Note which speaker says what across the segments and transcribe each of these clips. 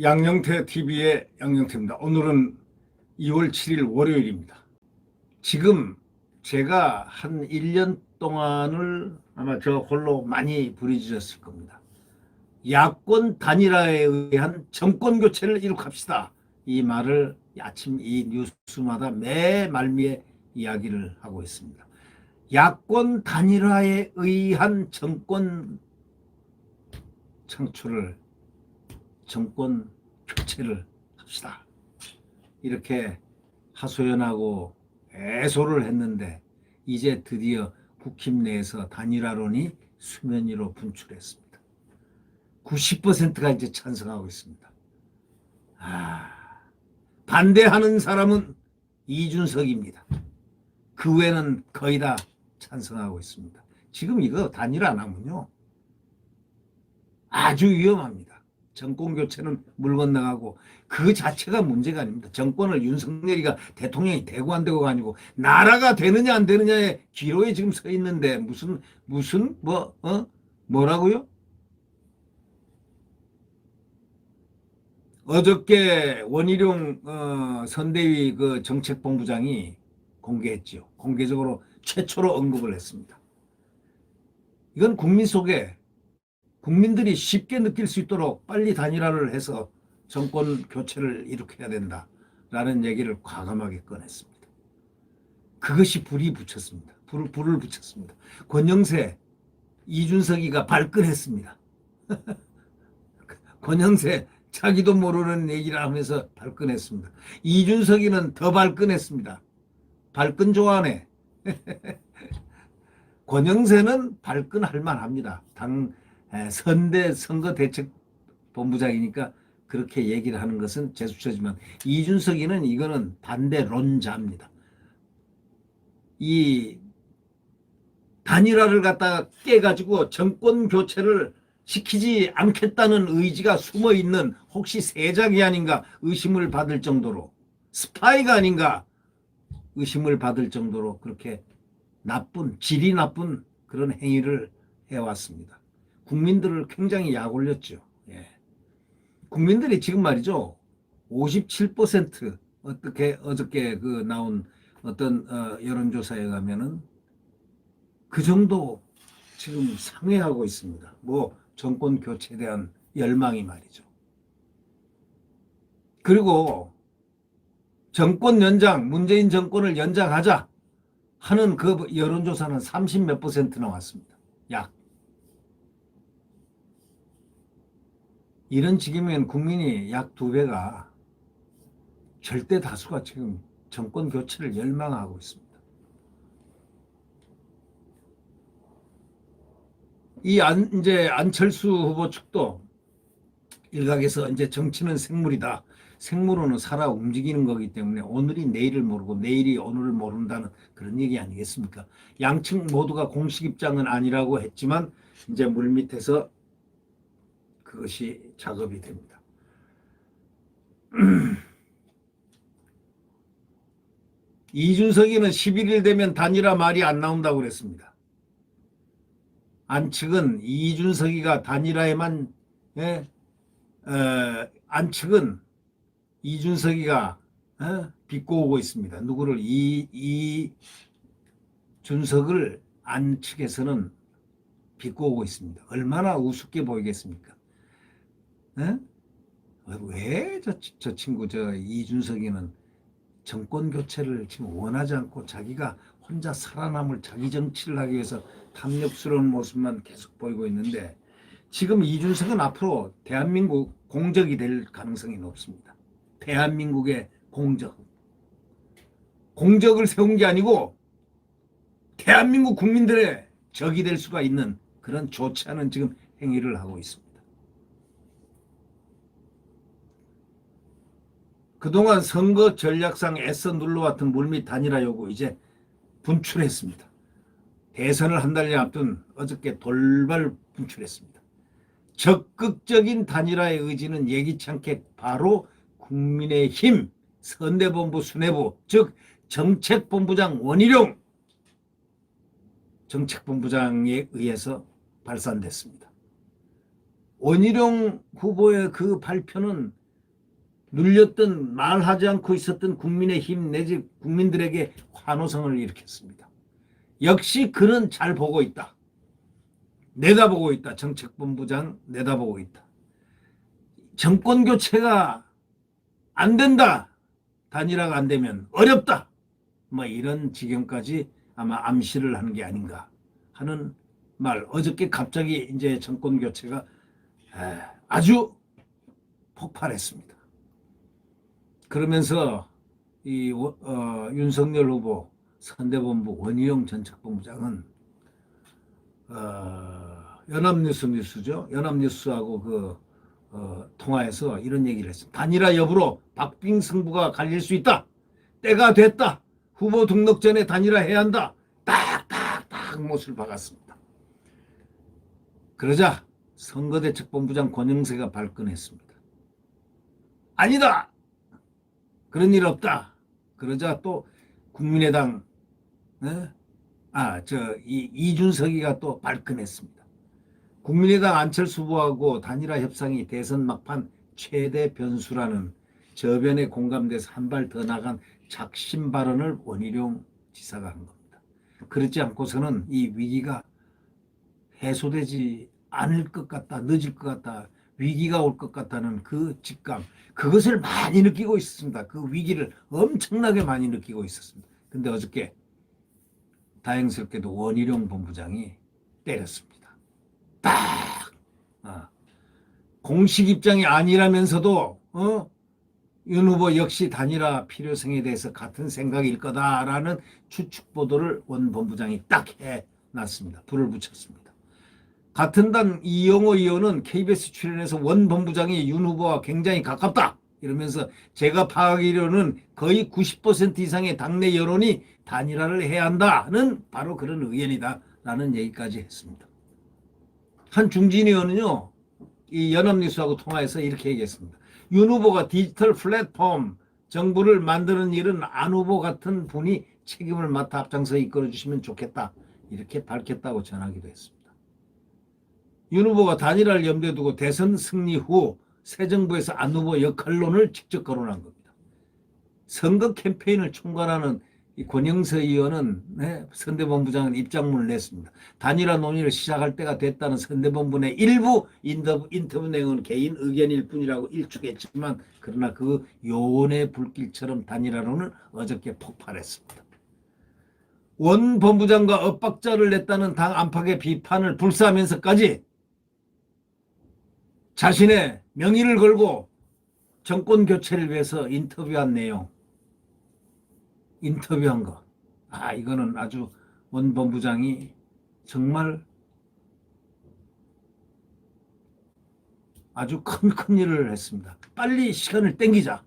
Speaker 1: 양영태 TV의 양영태입니다. 오늘은 2월 7일 월요일입니다. 지금 제가 한 1년 동안을 아마 저 홀로 많이 부르짖었을 겁니다. 야권 단일화에 의한 정권 교체를 이룩합시다. 이 말을 아침 이 뉴스마다 매 말미에 이야기를 하고 있습니다. 야권 단일화에 의한 정권 창출을, 정권 교체를 합시다. 이렇게 하소연하고 애소를 했는데 이제 드디어 국힘 내에서 단일화론이 수면 위로 분출했습니다. 90%가 이제 찬성하고 있습니다. 반대하는 사람은 이준석입니다. 그 외에는 거의 다 찬성하고 있습니다. 지금 이거 단일화 안 하면요 아주 위험합니다. 정권 교체는 물 건너가고 그 자체가 문제가 아닙니다. 정권을 윤석열이가 대통령이 되고 안 되고가 아니고 나라가 되느냐 안 되느냐의 기로에 지금 서 있는데 뭐라고요? 어저께 원희룡 선대위 그 정책본부장이 공개했죠. 공개적으로 최초로 언급을 했습니다. 이건 국민 속에 국민들이 쉽게 느낄 수 있도록 빨리 단일화를 해서 정권 교체를 일으켜야 된다라는 얘기를 과감하게 꺼냈습니다. 그것이 불이 붙였습니다. 불을 붙였습니다. 권영세, 이준석이가 발끈했습니다. 권영세 자기도 모르는 얘기를 하면서 발끈했습니다. 이준석이는 더 발끈했습니다. 발끈 좋아하네. 권영세는 발끈할 만합니다. 선거대책본부장이니까 그렇게 얘기를 하는 것은 제수처지만 이준석이는 이거는 반대론자입니다. 이 단일화를 갖다가 깨가지고 정권 교체를 시키지 않겠다는 의지가 숨어있는 혹시 세작이 아닌가 의심을 받을 정도로, 스파이가 아닌가 의심을 받을 정도로 그렇게 질이 나쁜 그런 행위를 해왔습니다. 국민들을 굉장히 약 올렸죠. 예. 국민들이 지금 말이죠 57% 어저께 그 나온 어떤 여론조사에 가면은 그 정도 지금 상회하고 있습니다. 정권 교체에 대한 열망이 말이죠. 그리고 정권 연장, 문재인 정권을 연장하자 하는 그 여론조사는 30몇 % 나왔습니다. 약. 이런 식이면 국민이 약 2배가 절대 다수가 지금 정권 교체를 열망하고 있습니다. 이제 안철수 후보 측도 일각에서 이제 정치는 생물이다. 생물로는 살아 움직이는 거기 때문에 오늘이 내일을 모르고 내일이 오늘을 모른다는 그런 얘기 아니겠습니까? 양측 모두가 공식 입장은 아니라고 했지만 이제 물밑에서 그것이 작업이 됩니다. 이준석이는 11일 되면 단일화 말이 안 나온다고 그랬습니다. 안측은 이준석이가 단일화에만 안측은 이준석이가 비꼬고 있습니다. 누구를 이준석을 안측에서는 비꼬고 있습니다. 얼마나 우습게 보이겠습니까? 왜 저 친구 이준석이는 정권 교체를 지금 원하지 않고 자기가 혼자 살아남을 자기 정치를 하기 위해서 탐욕스러운 모습만 계속 보이고 있는데 지금 이준석은 앞으로 대한민국 공적이 될 가능성이 높습니다. 대한민국의 공적을 세운 게 아니고 대한민국 국민들의 적이 될 수가 있는 그런 좋지 않은 지금 행위를 하고 있습니다. 그동안 선거 전략상 애써 눌러왔던 물밑 단일화 요구 이제 분출했습니다. 대선을 한 달여 앞둔 어저께 돌발 분출했습니다. 적극적인 단일화의 의지는 예기치 않게 바로 국민의힘 선대본부 수뇌부 즉 정책본부장 원희룡 정책본부장에 의해서 발산됐습니다. 원희룡 후보의 그 발표는 눌렸던 말하지 않고 있었던 국민의힘 내지 국민들에게 환호성을 일으켰습니다. 역시 그는 잘 보고 있다. 내다보고 있다. 정책본부장 내다보고 있다. 정권교체가 안 된다. 단일화가 안 되면 어렵다. 뭐 이런 지경까지 아마 암시를 하는 게 아닌가 하는 말. 어저께 갑자기 이제 정권교체가 아주 폭발했습니다. 그러면서 이 윤석열 후보 선대본부 원희룡 정책본부장은 연합뉴스죠. 연합뉴스하고 통화해서 이런 얘기를 했습니다. 단일화 여부로 박빙 승부가 갈릴 수 있다. 때가 됐다. 후보 등록 전에 단일화해야 한다. 딱딱딱 못을 박았습니다. 그러자 선거대책본부장 권영세가 발끈했습니다. 아니다. 그런 일 없다. 그러자 또 국민의당 이준석이가 또 발끈했습니다. 국민의당 안철수 후보하고 단일화 협상이 대선 막판 최대 변수라는 저변에 공감돼서 한 발 더 나간 작심 발언을 원희룡 지사가 한 겁니다. 그렇지 않고서는 이 위기가 해소되지 않을 것 같다, 늦을 것 같다, 위기가 올 것 같다는 그 직감, 그것을 많이 느끼고 있었습니다. 그 위기를 엄청나게 많이 느끼고 있었습니다. 근데 어저께 다행스럽게도 원희룡 본부장이 때렸습니다. 딱! 공식 입장이 아니라면서도 윤 후보 역시 단일화 필요성에 대해서 같은 생각일 거다라는 추측 보도를 원 본부장이 딱 해놨습니다. 불을 붙였습니다. 같은 당 이영호 의원은 KBS 출연해서 원 본부장이 윤 후보와 굉장히 가깝다 이러면서 제가 파악하기로는 거의 90% 이상의 당내 여론이 단일화를 해야 한다는 바로 그런 의견이다라는 얘기까지 했습니다. 한 중진 의원은요, 이 연합뉴스하고 통화해서 이렇게 얘기했습니다. 윤 후보가 디지털 플랫폼 정부를 만드는 일은 안 후보 같은 분이 책임을 맡아 앞장서 이끌어 주시면 좋겠다 이렇게 밝혔다고 전하기도 했습니다. 윤 후보가 단일화를 염두에 두고 대선 승리 후 새 정부에서 안 후보 역할론을 직접 거론한 겁니다. 선거 캠페인을 총괄하는 이 권영세 의원은 선대본부장은 입장문을 냈습니다. 단일화 논의를 시작할 때가 됐다는 선대본부의 일부 인터뷰 내용은 개인 의견일 뿐이라고 일축했지만 그러나 그 요원의 불길처럼 단일화론은 어저께 폭발했습니다. 원 본부장과 엇박자를 냈다는 당 안팎의 비판을 불사하면서까지 자신의 명의를 걸고 정권 교체를 위해서 인터뷰한 내용, 인터뷰한 거. 이거는 아주 원 본부장이 정말 아주 큰 일을 했습니다. 빨리 시간을 땡기자.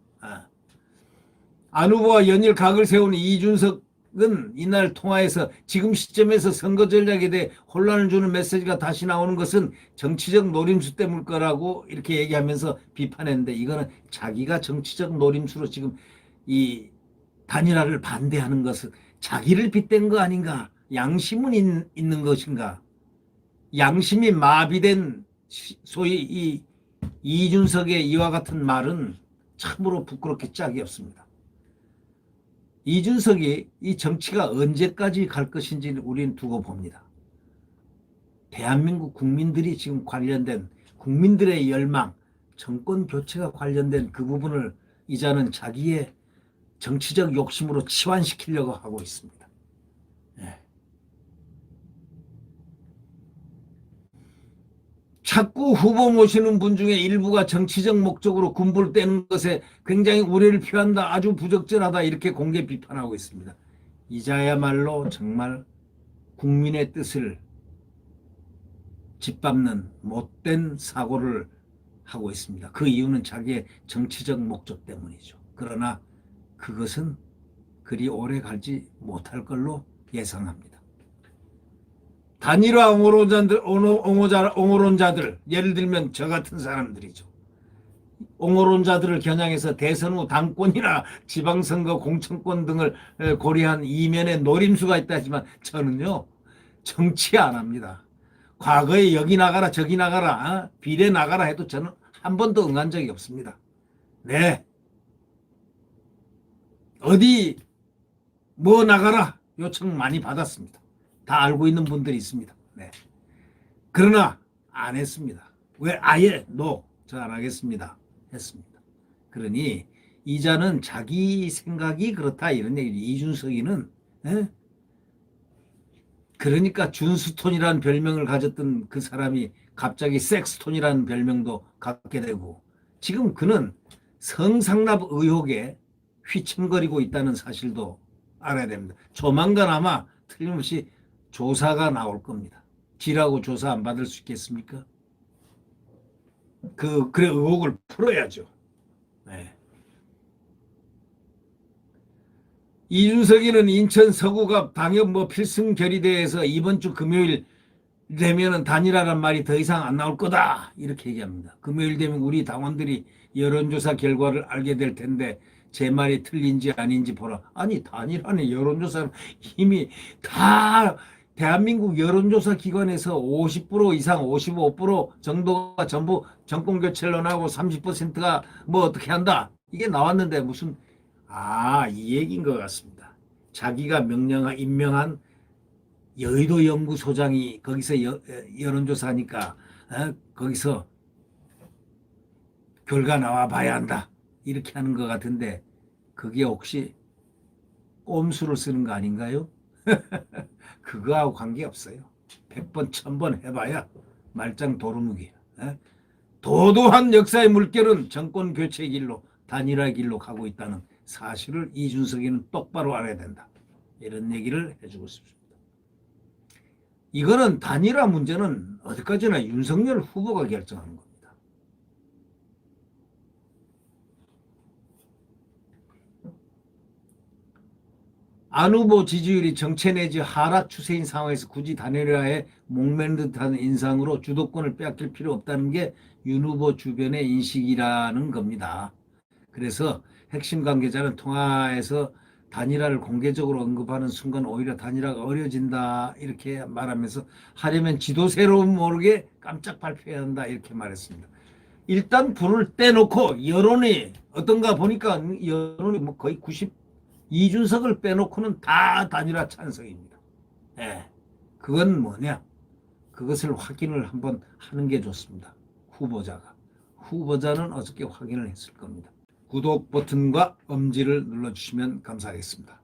Speaker 1: 안 후보와 연일 각을 세운 이준석은 이날 통화에서 지금 시점에서 선거 전략에 대해 혼란을 주는 메시지가 다시 나오는 것은 정치적 노림수 때문일 거라고 이렇게 얘기하면서 비판했는데 이거는 자기가 정치적 노림수로 지금 이 단일화를 반대하는 것은 자기를 빗댄 거 아닌가? 양심은 있는 것인가? 양심이 마비된 소위 이 이준석의 이와 같은 말은 참으로 부끄럽게 짝이 없습니다. 이준석이 이 정치가 언제까지 갈 것인지는 우리는 두고 봅니다. 대한민국 국민들이 지금 관련된 국민들의 열망, 정권 교체가 관련된 그 부분을 이자는 자기의 정치적 욕심으로 치환시키려고 하고 있습니다. 자꾸 후보 모시는 분 중에 일부가 정치적 목적으로 군부를 떼는 것에 굉장히 우려를 표한다. 아주 부적절하다. 이렇게 공개 비판하고 있습니다. 이자야말로 정말 국민의 뜻을 짓밟는 못된 사고를 하고 있습니다. 그 이유는 자기의 정치적 목적 때문이죠. 그러나 그것은 그리 오래 가지 못할 걸로 예상합니다. 단일화 옹호론자들, 예를 들면 저 같은 사람들이죠. 옹호론자들을 겨냥해서 대선 후 당권이나 지방선거 공천권 등을 고려한 이면에 노림수가 있다 하지만 저는요, 정치 안 합니다. 과거에 여기 나가라 저기 나가라 비례 나가라 해도 저는 한 번도 응한 적이 없습니다. 네. 어디 뭐 나가라 요청 많이 받았습니다. 다 알고 있는 분들이 있습니다. 네. 그러나 안 했습니다. 왜 아예 저 안 하겠습니다 했습니다. 그러니 이자는 자기 생각이 그렇다 이런 얘기죠. 이준석이는 그러니까 준스톤이라는 별명을 가졌던 그 사람이 갑자기 섹스톤이라는 별명도 갖게 되고 지금 그는 성상납 의혹에 휘청거리고 있다는 사실도 알아야 됩니다. 조만간 아마 틀림없이 조사가 나올 겁니다. 지라고 조사 안 받을 수 있겠습니까? 그래 의혹을 풀어야죠. 네. 이준석이는 인천 서구갑 당협 필승 결의대에서 이번 주 금요일 되면은 단일화란 말이 더 이상 안 나올 거다 이렇게 얘기합니다. 금요일 되면 우리 당원들이 여론조사 결과를 알게 될 텐데 제 말이 틀린지 아닌지 보라. 아니 단일화는 여론조사는 이미 다 대한민국 여론조사 기관에서 50% 이상 55% 정도가 전부 정권 교체를 하고 30%가 뭐 어떻게 한다 이게 나왔는데 무슨 이 얘기인 것 같습니다. 자기가 임명한 여의도 연구소장이 거기서 여론조사하니까 거기서 결과 나와 봐야 한다 이렇게 하는 것 같은데 그게 혹시 꼼수를 쓰는 거 아닌가요? 그거하고 관계없어요. 100번 1000번 해봐야 말짱 도루묵이에요. 도도한 역사의 물결은 정권 교체 길로 단일화 길로 가고 있다는 사실을 이준석이는 똑바로 알아야 된다. 이런 얘기를 해주고 싶습니다. 이거는 단일화 문제는 어디까지나 윤석열 후보가 결정하는 겁니다. 안 후보 지지율이 정체 내지 하락 추세인 상황에서 굳이 단일화에 목매는 듯한 인상으로 주도권을 빼앗길 필요 없다는 게 윤 후보 주변의 인식이라는 겁니다. 그래서 핵심 관계자는 통화에서 단일화를 공개적으로 언급하는 순간 오히려 단일화가 어려진다 이렇게 말하면서 하려면 지도세로 모르게 깜짝 발표해야 한다 이렇게 말했습니다. 일단 불을 떼놓고 여론이 어떤가 보니까 여론이 거의 90 이준석을 빼놓고는 다 단일화 찬성입니다. 그건 뭐냐? 그것을 확인을 한번 하는 게 좋습니다. 후보자는 어저께 확인을 했을 겁니다. 구독 버튼과 엄지를 눌러주시면 감사하겠습니다.